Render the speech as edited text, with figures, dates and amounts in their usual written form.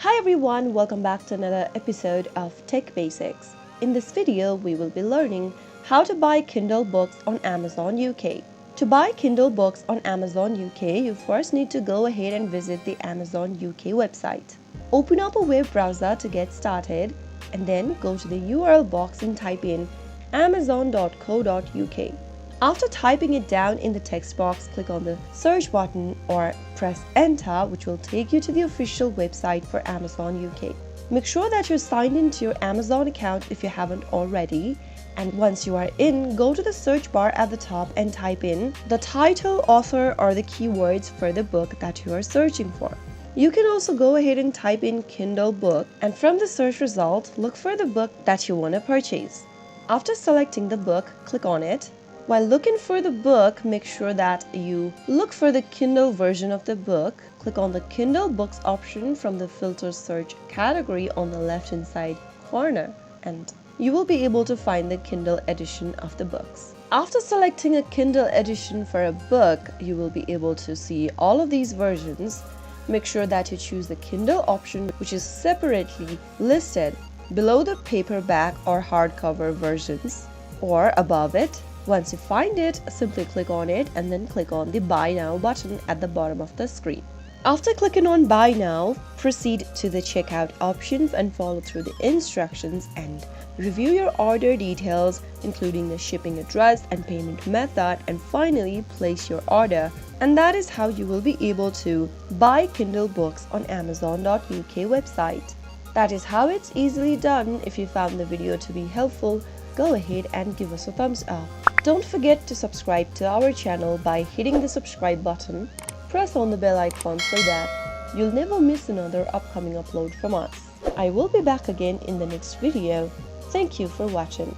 Hi everyone, welcome back to another episode of Tech Basics. In this video, we will be learning how to buy Kindle books on Amazon UK. To buy Kindle books on Amazon UK, you first need to go ahead and visit the Amazon UK website. Open up a web browser to get started and then go to the URL box and type in amazon.co.uk. After typing it down in the text box, click on the search button or press enter, which will take you to the official website for Amazon UK. Make sure that you're signed into your Amazon account if you haven't already. And once you are in, go to the search bar at the top and type in the title, author, or the keywords for the book that you are searching for. You can also go ahead and type in Kindle book, and from the search result, look for the book that you want to purchase. After selecting the book, click on it. While looking for the book, make sure that you look for the Kindle version of the book. Click on the Kindle books option from the filter search category on the left-hand side corner, and you will be able to find the Kindle edition of the books. After selecting a Kindle edition for a book, you will be able to see all of these versions. Make sure that you choose the Kindle option, which is separately listed below the paperback or hardcover versions or above it. Once you find it, simply click on it and then click on the Buy Now button at the bottom of the screen. After clicking on Buy Now, proceed to the checkout options and follow through the instructions and review your order details, including the shipping address and payment method, and finally place your order. And that is how you will be able to buy Kindle books on Amazon.uk website. That is how it's easily done. If you found the video to be helpful, go ahead and give us a thumbs up. Don't forget to subscribe to our channel by hitting the subscribe button. Press on the bell icon so that you'll never miss another upcoming upload from us. I will be back again in the next video. Thank you for watching.